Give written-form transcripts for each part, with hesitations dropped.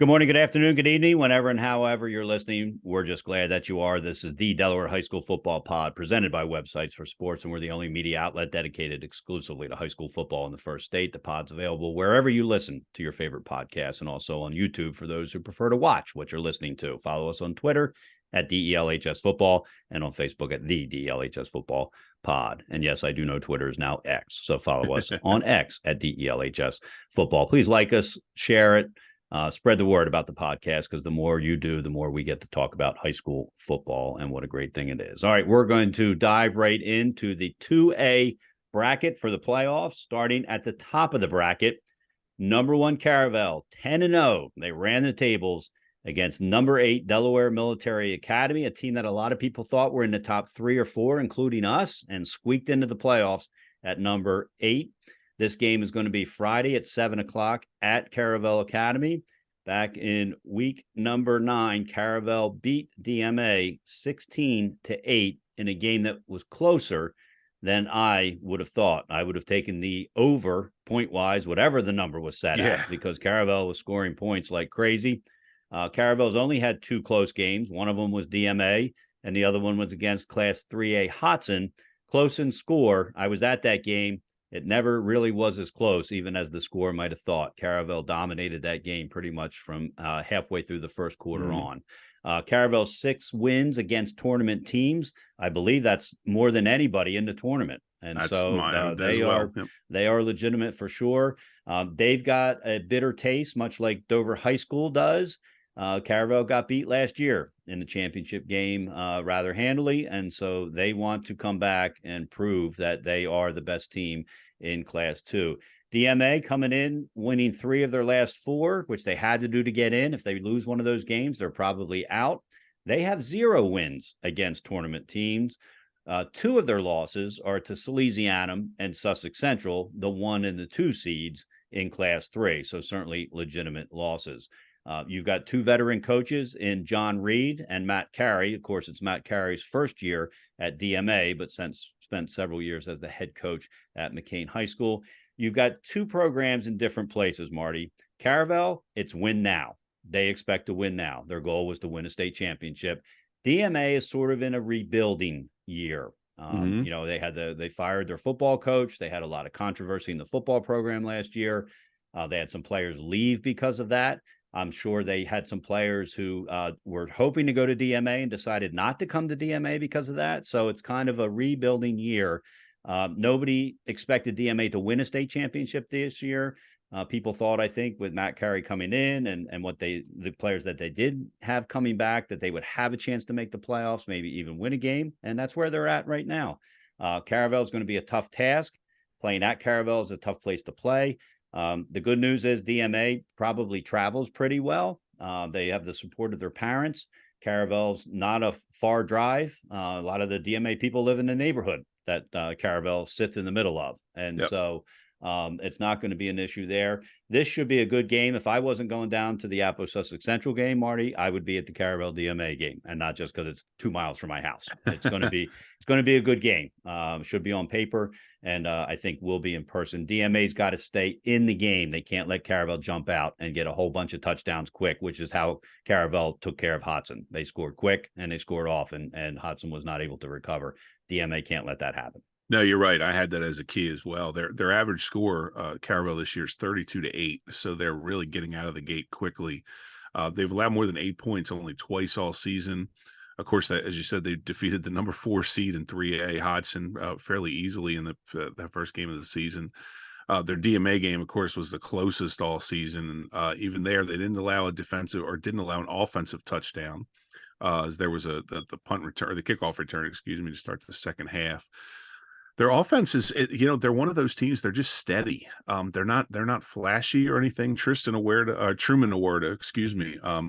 Good morning, good afternoon, good evening, whenever and however you're listening. We're just glad that you are. This is the Delaware High School Football Pod presented by Websites for Sports, and we're the only media outlet dedicated exclusively to high school football in the first state. The pod's available wherever you listen to your favorite podcasts and also on YouTube for those who prefer to watch what you're listening to. Follow us on Twitter at DELHS Football and on Facebook at the DELHS Football Pod. And yes, I do know Twitter is now X, so follow us on X at DELHS Football. Please like us, share it. Spread the word about the podcast, because the more you do, the more we get to talk about high school football, and what a great thing it is. All right, we're going to dive right into the 2A bracket for the playoffs, starting at the top of the bracket. Number 1 Caravel, 10-0. They ran the tables against number 8 Delaware Military Academy, a team that a lot of people thought were in the top 3 or 4, including us, and squeaked into the playoffs at number 8. This game is going to be Friday at 7 o'clock at Caravel Academy. Back in week number 9, Caravel beat DMA 16-8 in a game that was closer than I would have thought. I would have taken the over point-wise, whatever the number was set at, because Caravel was scoring points like crazy. Caravel's only had 2 close games. One of them was DMA, and the other one was against Class 3A Hodson. Close in score. I was at that game. It never really was as close, even as the score might have thought. Caravel dominated that game pretty much from halfway through the first quarter on. Caravel's 6 wins against tournament teams. I believe that's more than anybody in the tournament. And that's so they are legitimate for sure. They've got a bitter taste, much like Dover High School does. Caravel got beat last year in the championship game rather handily, and so they want to come back and prove that they are the best team in Class 2. DMA coming in, winning 3 of their last 4, which they had to do to get in. If they lose one of those games, they're probably out. They have 0 wins against tournament teams. 2 of their losses are to Salesianum and Sussex Central, the 1 and the 2 seeds in Class 3, so certainly legitimate losses. You've got 2 veteran coaches in John Reed and Matt Carey. Of course, it's Matt Carey's first year at DMA, but spent several years as the head coach at McCain High School. You've got 2 programs in different places, Marty. Caravel, it's win now. They expect to win now. Their goal was to win a state championship. DMA is sort of in a rebuilding year. You know, they fired their football coach. They had a lot of controversy in the football program last year. They had some players leave because of that. I'm sure they had some players who were hoping to go to DMA and decided not to come to DMA because of that. So it's kind of a rebuilding year. Nobody expected DMA to win a state championship this year. People thought, I think, with Matt Carey coming in and the players that they did have coming back, that they would have a chance to make the playoffs, maybe even win a game. And that's where they're at right now. Caravel is going to be a tough task. Playing at Caravel is a tough place to play. The good news is DMA probably travels pretty well. They have the support of their parents. Caravel's not a far drive. A lot of the DMA people live in the neighborhood that Caravel sits in the middle of. And so it's not going to be an issue there. This should be a good game. If I wasn't going down to the Apple Sussex Central game, Marty, I would be at the Caravel DMA game, and not just because it's 2 miles from my house. It's going to be a good game. Should be on paper, and I think will be in person. DMA's got to stay in the game. They can't let Caravel jump out and get a whole bunch of touchdowns quick, which is how Caravel took care of Hodson. They scored quick and they scored often, and Hodson was not able to recover. DMA can't let that happen. No, you're right. I had that as a key as well. Their average score, Caravel this year, is 32-8, so they're really getting out of the gate quickly. They've allowed more than 8 points only twice all season. Of course, as you said, they defeated the number 4 seed in 3A, Hodson, fairly easily in that first game of the season. Their DMA game, of course, was the closest all season. Even there, they didn't allow an offensive touchdown. As there was the punt return, or the kickoff return, to start the second half. Their offense is, they're one of those teams. They're just steady. They're not flashy or anything. Truman Awarda,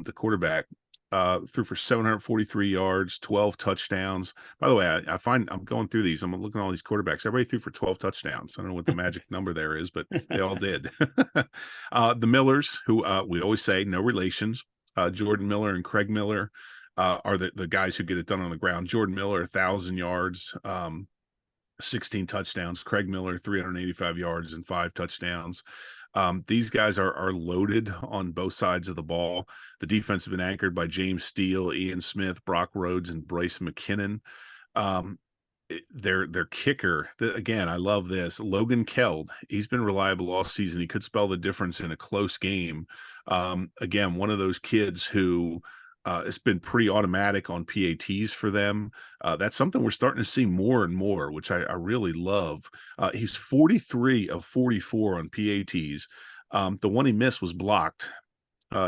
the quarterback, threw for 743 yards, 12 touchdowns. By the way, I find I'm going through these. I'm looking at all these quarterbacks. Everybody threw for 12 touchdowns. I don't know what the magic number there is, but they all did. The Millers, who we always say no relations, Jordan Miller and Craig Miller are the guys who get it done on the ground. Jordan Miller, 1,000 yards. 16 touchdowns. Craig Miller, 385 yards and 5 touchdowns. These guys are loaded on both sides of the ball. The defense has been anchored by James Steele, Ian Smith, Brock Rhodes, and Bryce McKinnon. Um, their kicker, again, I love this. Logan Keld, he's been reliable all season. He could spell the difference in a close game. Again, one of those kids who it's been pretty automatic on PATs for them. That's something we're starting to see more and more, which I really love. He's 43 of 44 on PATs. The one he missed was blocked.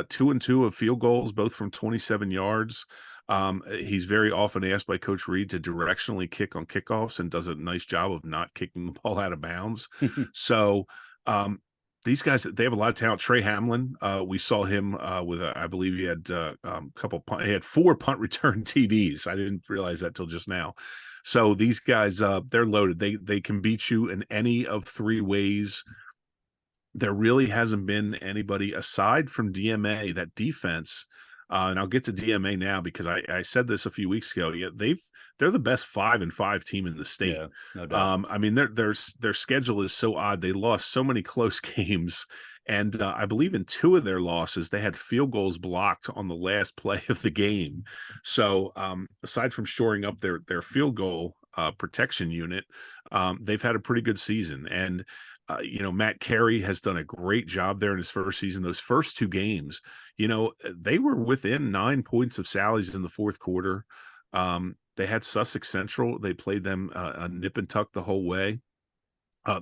2 and 2 of field goals, both from 27 yards. He's very often asked by Coach Reed to directionally kick on kickoffs and does a nice job of not kicking the ball out of bounds. So, these guys, they have a lot of talent. Trey Hamlin, we saw him with, I believe he had he had 4 punt return TDs. I didn't realize that till just now. So these guys, they're loaded. They can beat you in any of 3 ways. There really hasn't been anybody aside from DMA, that defense. And I'll get to DMA now because I said this a few weeks ago. Yeah, they're the best 5-5 team in the state. Yeah, no doubt. I mean, their schedule is so odd. They lost so many close games, and I believe in 2 of their losses, they had field goals blocked on the last play of the game. So aside from shoring up their field goal protection unit, they've had a pretty good season. And Matt Carey has done a great job there in his first season. Those first 2 games, they were within 9 points of Sally's in the fourth quarter. They had Sussex Central. They played them a nip and tuck the whole way.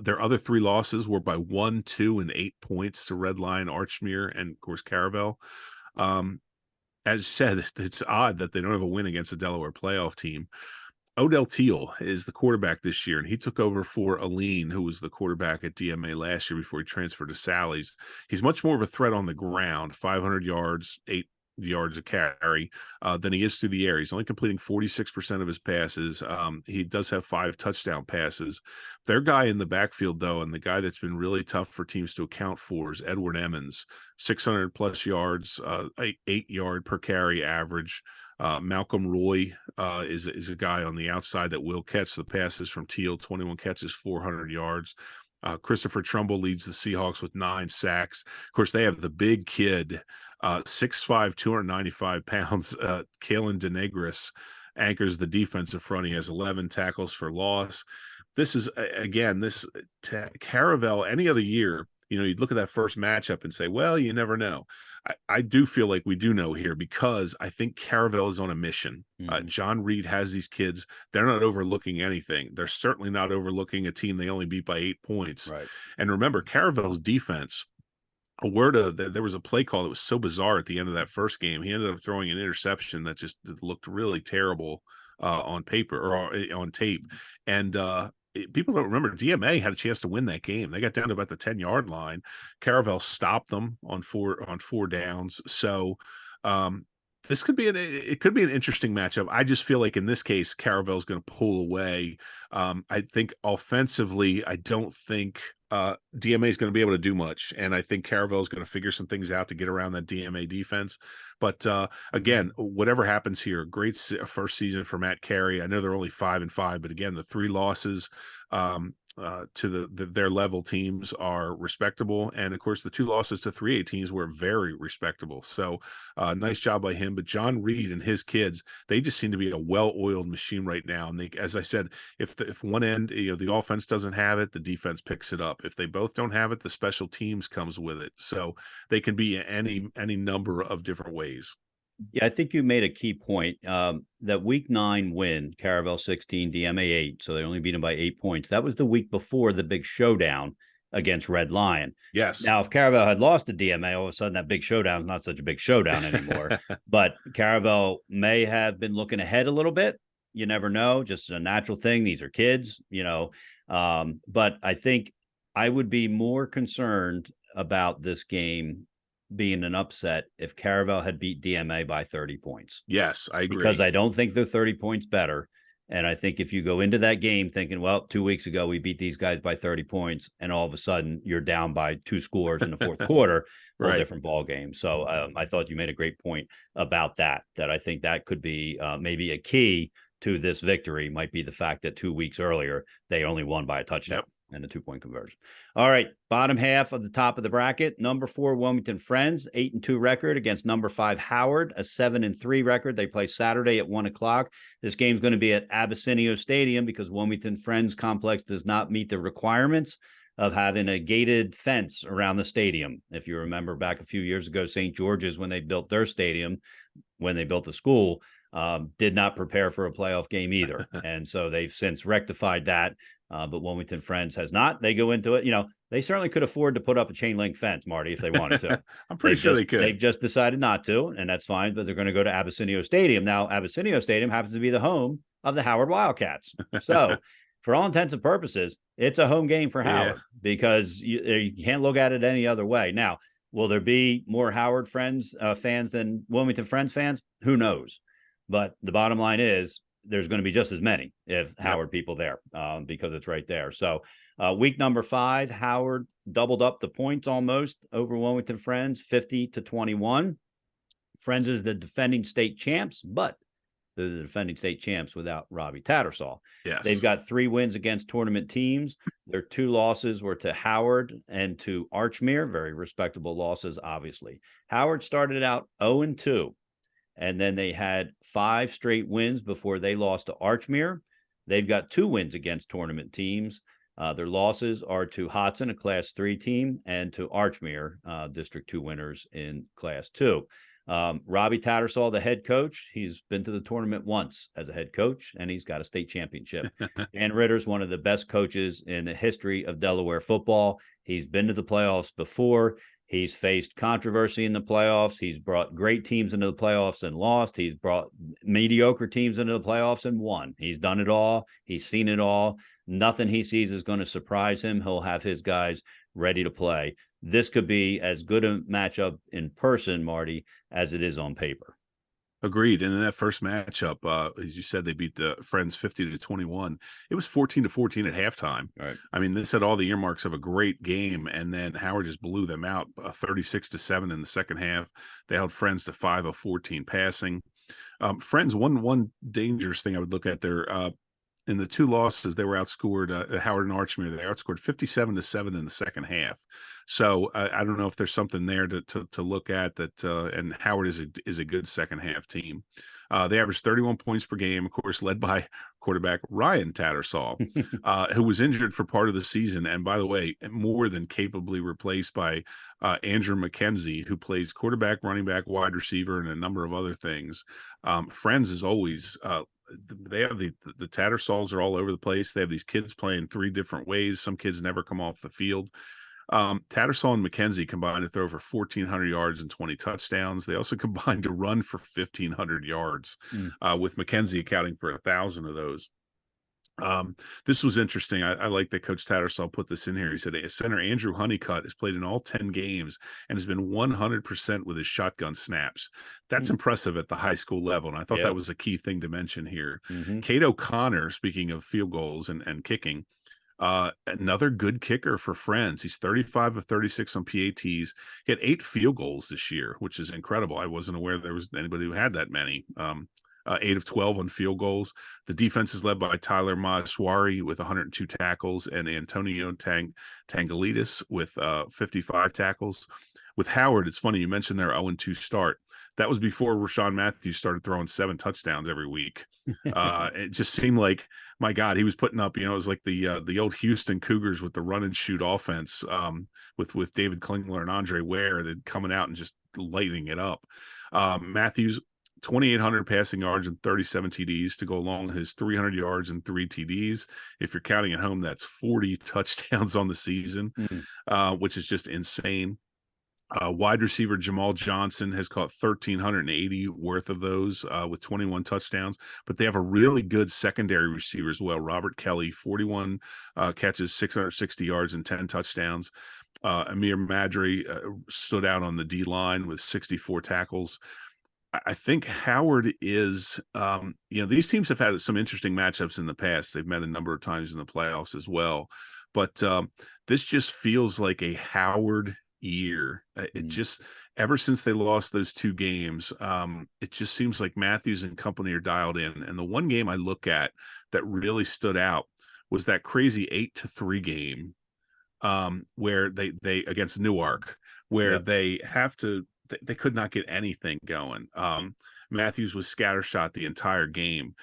Their other 3 losses were by 1, 2, and 8 points to Red Lion, Archmere, and of course Caravel. As you said, it's odd that they don't have a win against a Delaware playoff team. Odell Teal is the quarterback this year, and he took over for Aline, who was the quarterback at DMA last year before he transferred to Sally's. He's much more of a threat on the ground, 500 yards, 8 yards a carry, than he is through the air. He's only completing 46% of his passes. He does have 5 touchdown passes. Their guy in the backfield, though, and the guy that's been really tough for teams to account for is Edward Emmons, 600 plus yards, 8-yard per carry average. Malcolm Roy is a guy on the outside that will catch the passes from Teal, 21 catches, 400 yards. Christopher Trumbull leads the Seahawks with 9 sacks. Of course, they have the big kid, 6'5", 295 pounds. Kalen Denegris anchors the defensive front. He has 11 tackles for loss. This is, again, Caravel, any other year, you'd look at that first matchup and say, well, you never know. I do feel like we do know here because I think Caravel is on a mission. John Reed has these kids. They're not overlooking anything. They're certainly not overlooking a team they only beat by 8 points. Right. And remember, Caravel's defense, there was a play call that was so bizarre at the end of that first game. He ended up throwing an interception that just looked really terrible on paper or on tape. And people don't remember DMA had a chance to win that game. They got down to about the 10-yard line. Caravel stopped them on 4 downs. So this could be an interesting matchup. I just feel like in this case, Caravel is going to pull away. I think offensively, I don't think DMA is going to be able to do much. And I think Caravel is going to figure some things out to get around that DMA defense. But again, whatever happens here, great first season for Matt Carey. I know they're only 5-5, but again, the 3 losses to their level teams are respectable. And of course, the 2 losses to 3A teams were very respectable. So nice job by him. But John Reed and his kids, they just seem to be a well-oiled machine right now. And as I said, if one end, the offense doesn't have it, the defense picks it up. If they both don't have it, the special teams comes with it. So they can be any number of different ways. Yeah, I think you made a key point. That week 9 win, Caravel 16, DMA 8. So they only beat them by 8 points. That was the week before the big showdown against Red Lion. Yes. Now, if Caravel had lost to DMA, all of a sudden that big showdown is not such a big showdown anymore. But Caravel may have been looking ahead a little bit. You never know. Just a natural thing. These are kids, But I think I would be more concerned about this game being an upset if Caravel had beat DMA by 30 points. Yes, I agree. Because I don't think they're 30 points better. And I think if you go into that game thinking, well, 2 weeks ago, we beat these guys by 30 points, and all of a sudden you're down by 2 scores in the fourth quarter, right. Different ball game. So I thought you made a great point about that I think that could be maybe a key to this victory might be the fact that 2 weeks earlier, they only won by a touchdown. Yep. and a 2-point conversion. All right, bottom half of the top of the bracket. Number 4 Wilmington Friends, 8-2 record against number 5 Howard, a 7-3 record. They play Saturday at 1:00. This game's going to be at Abyssinia Stadium because Wilmington Friends complex does not meet the requirements of having a gated fence around the stadium. If you remember back a few years ago, St. George's, when they built their stadium, when they built the school, did not prepare for a playoff game either. And so they've since rectified that. But Wilmington Friends has not. They go into it. They certainly could afford to put up a chain link fence, Marty, if they wanted to. I'm pretty sure they could. They've just decided not to, and that's fine. But they're going to go to Abyssinia Stadium. Now, Abyssinia Stadium happens to be the home of the Howard Wildcats. So for all intents and purposes, it's a home game for Howard because you can't look at it any other way. Now, will there be more Howard fans than Wilmington Friends fans? Who knows? But the bottom line is there's going to be just as many if Howard people there because it's right there. So week number 5, Howard doubled up the points almost over Wilmington Friends, 50-21. Friends is the defending state champs, but they're the defending state champs without Robbie Tattersall. Yes. They've got 3 wins against tournament teams. Their 2 losses were to Howard and to Archmere, very respectable losses, obviously. Howard started out 0-2. And then they had 5 straight wins before they lost to Archmere. They've got 2 wins against tournament teams. Their losses are to Hodson, a Class 3 team, and to Archmere, District 2 winners in Class 2. Robbie Tattersall, the head coach, he's been to the tournament once as a head coach, and he's got a state championship. Dan Ritter's one of the best coaches in the history of Delaware football. He's been to the playoffs before. He's faced controversy in the playoffs. He's brought great teams into the playoffs and lost. He's brought mediocre teams into the playoffs and won. He's done it all. He's seen it all. Nothing he sees is going to surprise him. He'll have his guys ready to play. This could be as good a matchup in person, Marty, as it is on paper. Agreed. And in that first matchup, as you said, they beat the Friends 50-21. It was 14-14 at halftime. Right. I mean, this had all the earmarks of a great game, and then Howard just blew them out 36-7 in the second half. They held Friends to 5 of 14 passing. Friends, one dangerous thing I would look at there. In the 2 losses, they were outscored, Howard and Archmere, they outscored 57-7 in the second half. So I don't know if there's something there to look at that. And Howard is a good second half team. They averaged 31 points per game, of course, led by quarterback Ryan Tattersall, who was injured for part of the season. And by the way, more than capably replaced by Andrew McKenzie, who plays quarterback, running back, wide receiver, and a number of other things. Friends is always they have the Tattersalls are all over the place. They have these kids playing 3 different ways. Some kids never come off the field. Tattersall and McKenzie combined to throw for 1,400 yards and 20 touchdowns. They also combined to run for 1,500 yards, with McKenzie accounting for 1,000 of those. This was interesting. I like that Coach Tattersall put this in here. He said center Andrew Honeycutt has played in all 10 games and has been 100% with his shotgun snaps. That's impressive at the high school level. And I thought that was a key thing to mention here. Kate O'Connor, speaking of field goals and kicking, another good kicker for Friends. He's 35 of 36 on PATs. He had 8 field goals this year, which is incredible. I wasn't aware there was anybody who had that many. 8 of 12 on field goals. The defense is led by Tyler Maheshwari with 102 tackles and Antonio Tangalidis with 55 tackles. With Howard, it's funny, you mentioned their 0-2 start. That was before Rashawn Matthews started throwing 7 touchdowns every week. It just seemed like, my God, he was putting up, it was like the old Houston Cougars with the run and shoot offense with David Klingler and Andre Ware coming out and just lighting it up. Matthews, 2,800 passing yards and 37 TDs to go along with his 300 yards and 3 TDs. If you're counting at home, that's 40 touchdowns on the season, which is just insane. Wide receiver Jamal Johnson has caught 1,380 worth of those with 21 touchdowns, but they have a really good secondary receiver as well. Robert Kelly, 41 catches, 660 yards and 10 touchdowns. Amir Madri stood out on the D-line with 64 tackles. I think Howard is, these teams have had some interesting matchups in the past. They've met a number of times in the playoffs as well. But this just feels like a Howard year. It just, ever since they lost those 2 games, it just seems like Matthews and company are dialed in. And the one game I look at that really stood out was that crazy 8-3 game where they against Newark, where Yep. they could not get anything going. Matthews was scattershot the entire game,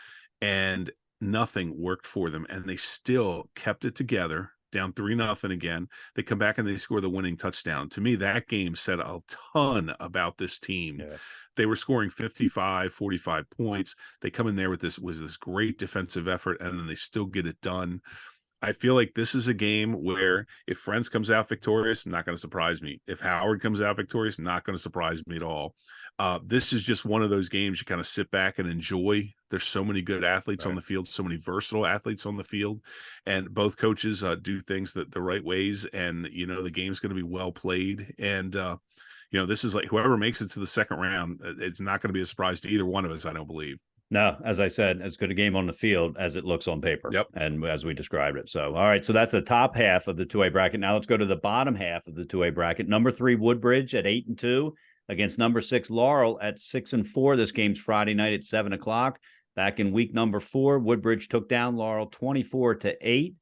and nothing worked for them, and they still kept it together. Down 3-0 again. They come back and they score the winning touchdown. To me, that game said a ton about this team. Yeah. They were scoring 55, 45 points. They come in there with this great defensive effort, and then they still get it done. I feel like this is a game where if Friends comes out victorious, not going to surprise me. If Howard comes out victorious, not going to surprise me at all. This is just one of those games you kind of sit back and enjoy. There's so many good athletes on the field, so many versatile athletes on the field, and both coaches do things the right ways. And, the game's going to be well played. And, this is like whoever makes it to the second round, it's not going to be a surprise to either one of us, I don't believe. No, as I said, as good a game on the field as it looks on paper. Yep. And as we described it. So, all right. So that's the top half of the 2A bracket. Now let's go to the bottom half of the 2A bracket. Number 3, Woodbridge at 8-2 against number 6, Laurel at 6-4. This game's Friday night at 7:00. Back in week number 4, Woodbridge took down Laurel 24-8.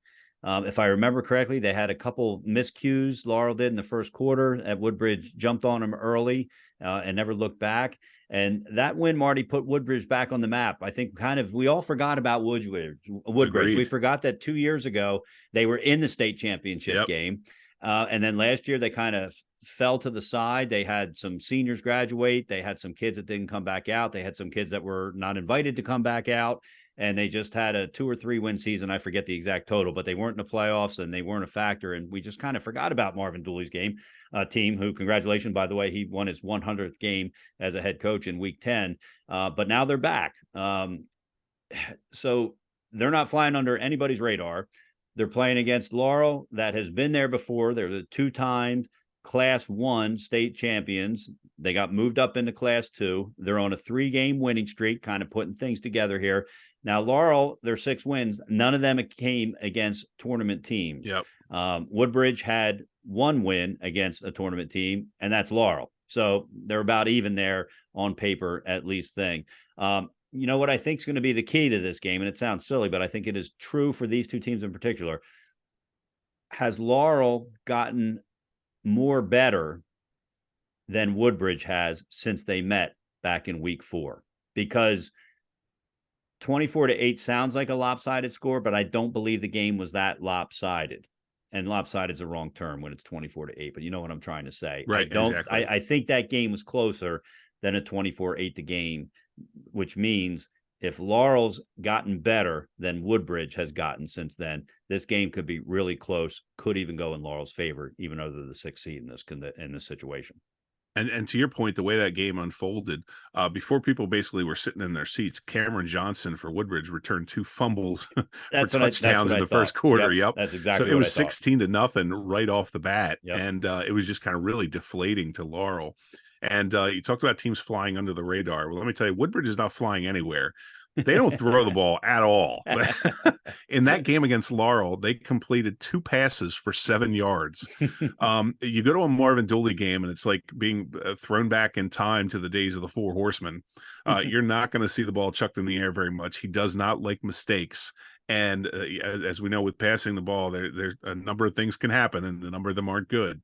If I remember correctly, they had a couple miscues. Laurel did in the first quarter. At Woodbridge jumped on them early and never looked back. And that win, Marty, put Woodbridge back on the map. I think we all forgot about Woodbridge. Agreed. We forgot that 2 years ago they were in the state championship game. And then last year they kind of fell to the side. They had some seniors graduate. They had some kids that didn't come back out. They had some kids that were not invited to come back out. And they just had a 2 or 3 win season. I forget the exact total, but they weren't in the playoffs and they weren't a factor. And we just kind of forgot about Marvin Dooley's team, who, congratulations, by the way, he won his 100th game as a head coach in week 10. But now they're back. So they're not flying under anybody's radar. They're playing against Laurel that has been there before. They're the 2-time Class 1 state champions. They got moved up into Class 2. They're on a 3-game winning streak, kind of putting things together here. Now, Laurel, their 6 wins, none of them came against tournament teams. Yep. Woodbridge had 1 win against a tournament team, and that's Laurel. So they're about even there on paper, at least thing. What I think is going to be the key to this game, and it sounds silly, but I think it is true for these 2 teams in particular. Has Laurel gotten more better than Woodbridge has since they met back in week 4? Because 24-8 sounds like a lopsided score, but I don't believe the game was that lopsided. And lopsided is a wrong term when it's 24-8, but you know what I'm trying to say. Right. Exactly. I think that game was closer than a 24-8 game, which means if Laurel's gotten better than Woodbridge has gotten since then, this game could be really close, could even go in Laurel's favor, even though they're the 6th seed in this situation. And to your point, the way that game unfolded, before people basically were sitting in their seats, Cameron Johnson for Woodbridge returned 2 fumbles for touchdowns in the first quarter. Yep. That's exactly so it was 16-0 right off the bat. Yep. And it was just kind of really deflating to Laurel. And you talked about teams flying under the radar. Well, let me tell you, Woodbridge is not flying anywhere. They don't throw the ball at all. In that game against Laurel, they completed 2 passes for 7 yards. You go to a Marvin Dooley game, and it's like being thrown back in time to the days of the 4 horsemen. You're not going to see the ball chucked in the air very much. He does not like mistakes. And as we know, with passing the ball, there's a number of things can happen, and a number of them aren't good.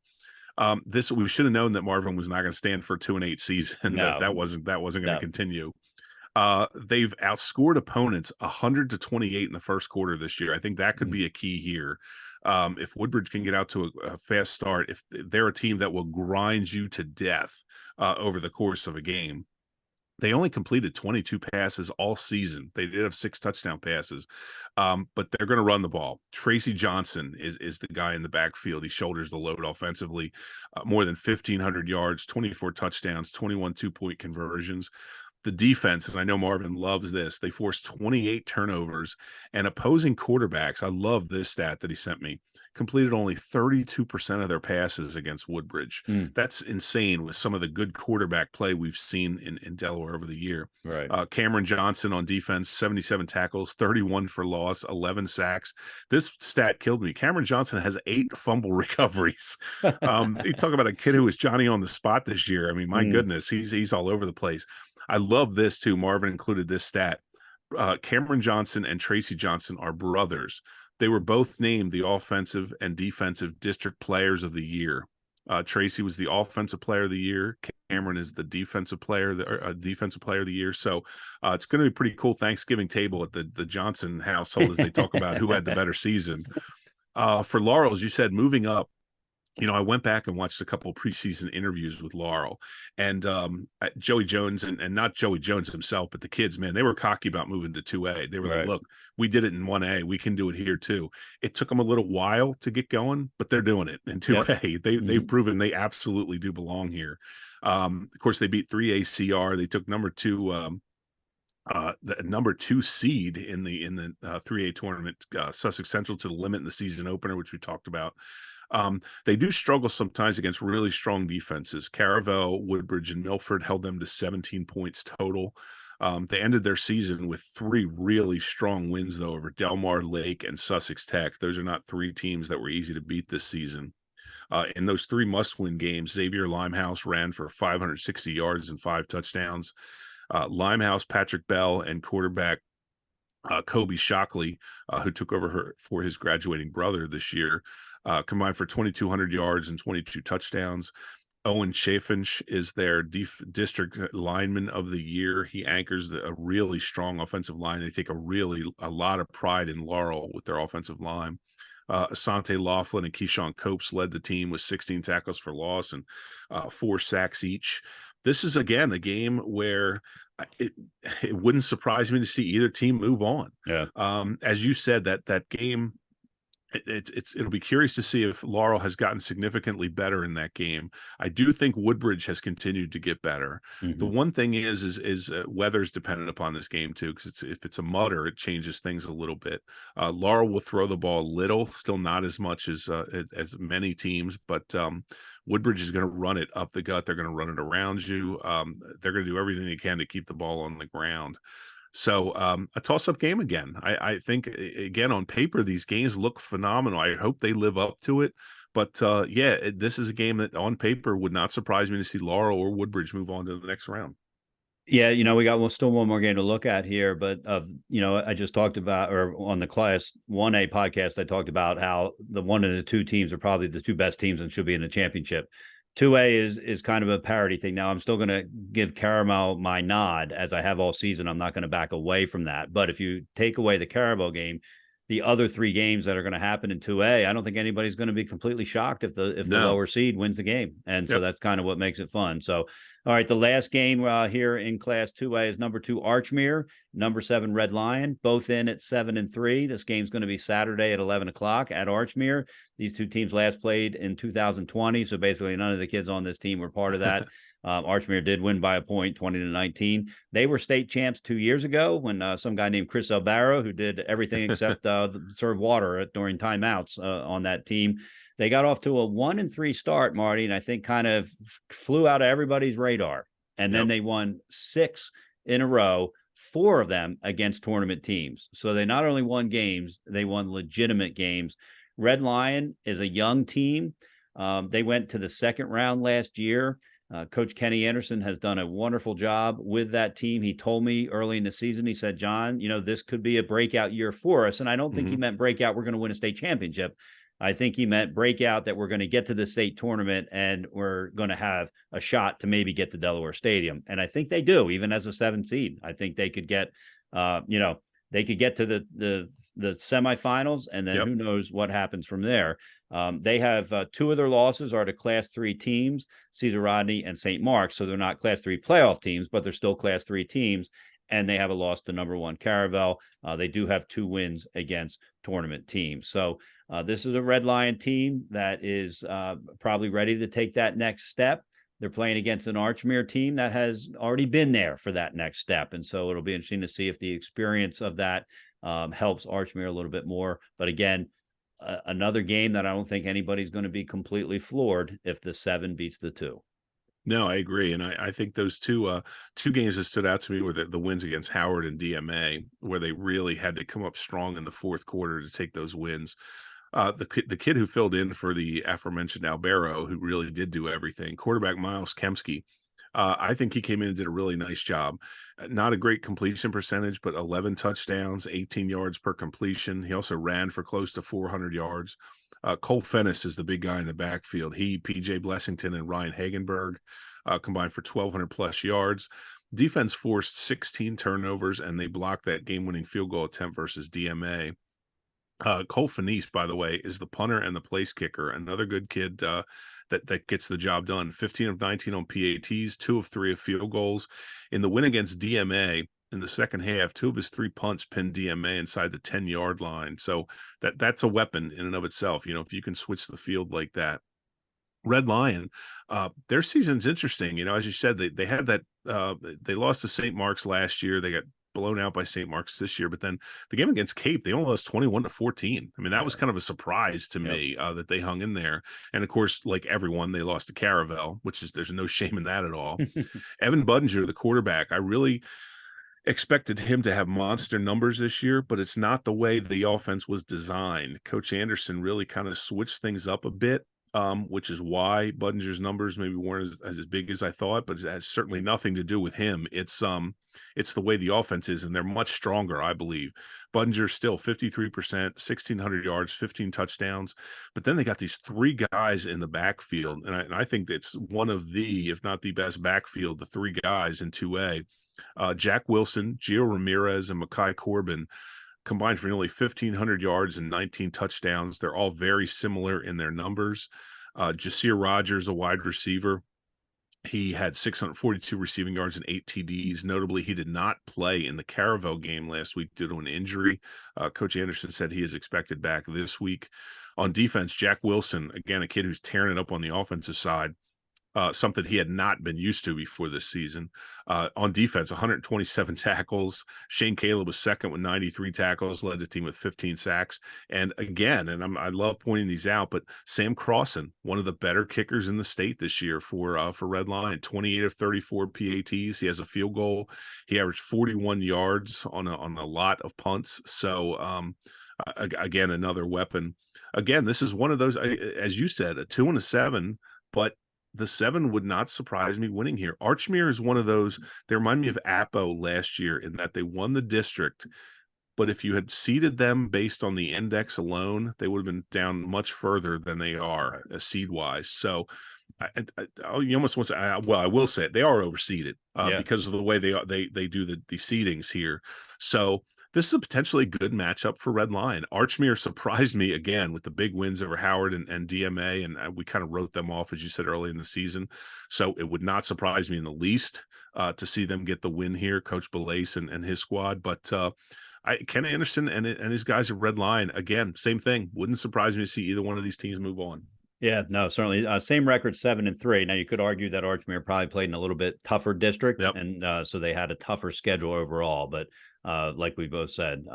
We should have known that Marvin was not going to stand for a 2-8 season. No. That wasn't going to continue. They've outscored opponents 100-28 in the first quarter this year. I think that could be a key here. If Woodbridge can get out to a fast start, if they're a team that will grind you to death over the course of a game. They only completed 22 passes all season. They did have 6 touchdown passes, but they're going to run the ball. Tracy Johnson is the guy in the backfield. He shoulders the load offensively, more than 1,500 yards, 24 touchdowns, 21 2-point conversions. The defense, and I know Marvin loves this, they forced 28 turnovers, and opposing quarterbacks, I love this stat that he sent me, completed only 32% of their passes against Woodbridge. That's insane with some of the good quarterback play we've seen in Delaware over the year. Right. Cameron Johnson on defense, 77 tackles, 31 for loss, 11 sacks. This stat killed me. Cameron Johnson has 8 fumble recoveries. You talk about a kid who was Johnny on the spot this year. I mean, my goodness, he's all over the place. I love this too. Marvin included this stat. Cameron Johnson and Tracy Johnson are brothers. They were both named the offensive and defensive district players of the year. Tracy was the offensive player of the year. Cameron is the defensive player, defensive player of the year. So it's going to be a pretty cool Thanksgiving table at the Johnson household as they talk about who had the better season. For Laurel, as you said, moving up, I went back and watched a couple of preseason interviews with Laurel and Joey Jones and not Joey Jones himself, but the kids, man, they were cocky about moving to 2A. They were like, look, we did it in 1A. We can do it here too. It took them a little while to get going, but they're doing it in 2A. Yep. They've proven they absolutely do belong here. Of course, they beat 3A CR. They took number 2 the number 2 seed in the 3A tournament, Sussex Central, to the limit in the season opener, which we talked about. They do struggle sometimes against really strong defenses. Caravel, Woodbridge, and Milford held them to 17 points total. They ended their season with 3 really strong wins, though, over Delmar, Lake, and Sussex Tech. Those are not 3 teams that were easy to beat this season. In those 3 must-win games, Xavier Limehouse ran for 560 yards and 5 touchdowns. Limehouse, Patrick Bell, and quarterback Kobe Shockley, who took over for his graduating brother this year, combined for 2,200 yards and 22 touchdowns. Owen Chafinch is their district lineman of the year. He anchors a really strong offensive line. They take a lot of pride in Laurel with their offensive line. Asante Laughlin and Keyshawn Copes led the team with 16 tackles for loss and 4 sacks each. This is, again, a game where it wouldn't surprise me to see either team move on. Yeah. As you said, that game, it'll be curious to see if Laurel has gotten significantly better in that game. I do think Woodbridge has continued to get better. The one thing is weather's dependent upon this game too, because if it's a mudder, it changes things a little bit. Laurel will throw the ball a little, still not as much as many teams, but Woodbridge is going to run it up the gut. They're going to run it around you. They're going to do everything they can to keep the ball on the ground. So a toss-up game again. I think, again, on paper, these games look phenomenal. I hope they live up to it. But, this is a game that on paper would not surprise me to see Laurel or Woodbridge move on to the next round. Yeah, we got still one more game to look at here, but I just talked about, or on the Class 1A podcast, I talked about how the 1 and the 2 teams are probably the 2 best teams and should be in the championship. 2A is kind of a parity thing. Now, I'm still going to give Caramel my nod, as I have all season. I'm not going to back away from that. But if you take away the Caramel game, the other 3 games that are going to happen in 2A, I don't think anybody's going to be completely shocked if the lower seed wins the game. And so that's kind of what makes it fun. So, all right, the last game here in Class 2A is number 2 Archmere, number 7 Red Lion, both in at 7-3. This game's going to be Saturday at 11 o'clock at Archmere. These 2 teams last played in 2020, so basically none of the kids on this team were part of that. Archmere did win by a point, 20-19. They were state champs 2 years ago when some guy named Chris Albarro, who did everything except serve water during timeouts on that team. They got off to a 1-3 start, Marty, and I think kind of flew out of everybody's radar. And then they won 6 in a row, 4 of them against tournament teams. So they not only won games, they won legitimate games. Red Lion is a young team. They went to the second round last year. Coach Kenny Anderson has done a wonderful job with that team. He told me early in the season, he said, John, this could be a breakout year for us. And I don't think he meant breakout, we're going to win a state championship. I think he meant breakout that we're going to get to the state tournament and we're going to have a shot to maybe get to Delaware Stadium. And I think they do, even as a 7 seed. I think they could get, they could get to the semifinals, and then who knows what happens from there. They have 2 of their losses are to Class 3 teams, Cesar Rodney and St. Mark's. So they're not Class 3 playoff teams, but they're still Class 3 teams. And they have a loss to number 1 Caravel. They do have 2 wins against tournament teams. So this is a Red Lion team that is probably ready to take that next step. They're playing against an Archmere team that has already been there for that next step. And so it'll be interesting to see if the experience of that helps Archmere a little bit more. But again, another game that I don't think anybody's going to be completely floored if the 7 beats the 2. No, I agree. And I think those two games that stood out to me were the wins against Howard and DMA, where they really had to come up strong in the fourth quarter to take those wins. The kid who filled in for the aforementioned Albero, who really did do everything, quarterback Miles Kemsky, I think he came in and did a really nice job. Not a great completion percentage, but 11 touchdowns, 18 yards per completion. He also ran for close to 400 yards. Cole Fennis is the big guy in the backfield. He, PJ Blessington, and Ryan Hagenberg combined for 1,200 plus yards. Defense forced 16 turnovers, and they blocked that game-winning field goal attempt versus DMA. Cole Fennis, by the way, is the punter and the place kicker. Another good kid that gets the job done. 15 of 19 on PATs, 2 of 3 of field goals. In the win against DMA in the second half, 2 of his 3 punts pinned DMA inside the 10-yard line. So that's a weapon in and of itself. You know, if you can switch the field like that. Red Lion, their season's interesting. You know, as you said, they had that they lost to St. Mark's last year. They got blown out by St. Mark's this year, but then the game against Cape, they only lost 21-14. I mean, that was kind of a surprise to me that they hung in there. And of course, like everyone, they lost to Caravel, which is, there's no shame in that at all. Evan Budinger, the quarterback, I really expected him to have monster numbers this year, but it's not the way the offense was designed. Coach Anderson really kind of switched things up a bit. Which is why Budinger's numbers maybe weren't as big as I thought, but it has certainly nothing to do with him. It's the way the offense is, and they're much stronger, I believe. Budinger's still 53%, 1,600 yards, 15 touchdowns, but then they got these 3 guys in the backfield, and I think it's one of the, if not the best backfield, the 3 guys in 2A. Jack Wilson, Gio Ramirez, and Makai Corbin combined for nearly 1,500 yards and 19 touchdowns. They're all very similar in their numbers. Jasir Rogers, a wide receiver, he had 642 receiving yards and 8 TDs. Notably, he did not play in the Caravel game last week due to an injury. Coach Anderson said he is expected back this week. On defense, Jack Wilson, again, a kid who's tearing it up on the offensive side. Something he had not been used to before this season. On defense, 127 tackles. Shane Caleb was second with 93 tackles, led the team with 15 sacks. And again, and I love pointing these out, but Sam Crossan, one of the better kickers in the state this year for Red Lion, 28 of 34 PATs. He has a field goal. He averaged 41 yards on a lot of punts. So again, another weapon. Again, this is one of those, as you said, a 2 and a 7, but the 7 would not surprise me winning here. Archmere is one of those, they remind me of Apo last year in that they won the district, but if you had seeded them based on the index alone, they would have been down much further than they are seed-wise. So you almost want to say, well, I will say it, they are overseeded because of the way they do the seedings here. So this is a potentially good matchup for Red Lion. Archmere surprised me again with the big wins over Howard and DMA, and we kind of wrote them off, as you said, early in the season. So it would not surprise me in the least to see them get the win here, Coach Belace and his squad. But Ken Anderson and his guys at Red Lion, again, same thing. Wouldn't surprise me to see either one of these teams move on. Yeah, no, certainly. Same record, 7-3. Now, you could argue that Archmere probably played in a little bit tougher district, and so they had a tougher schedule overall. But like we both said,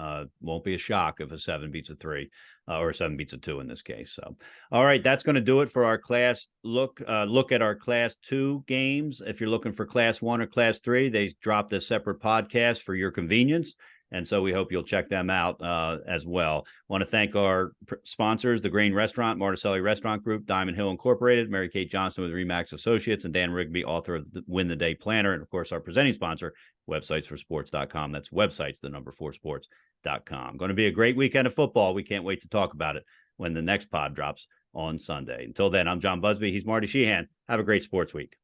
won't be a shock if a 7 beats a 3 or a 7 beats a 2 in this case. So, all right, that's going to do it for our class look at our Class 2 games. If you're looking for Class 1 or Class 3, they dropped a separate podcast for your convenience. And so we hope you'll check them out as well. Want to thank our sponsors, The Grain Restaurant, Marticelli Restaurant Group, Diamond Hill Incorporated, Mary Kate Johnson with Remax Associates, and Dan Rigby, author of the Win the Day Planner. And of course, our presenting sponsor, websitesforsports.com. That's websites, the number 4 sports.com. Going to be a great weekend of football. We can't wait to talk about it when the next pod drops on Sunday. Until then, I'm John Buzby. He's Marty Sheehan. Have a great sports week.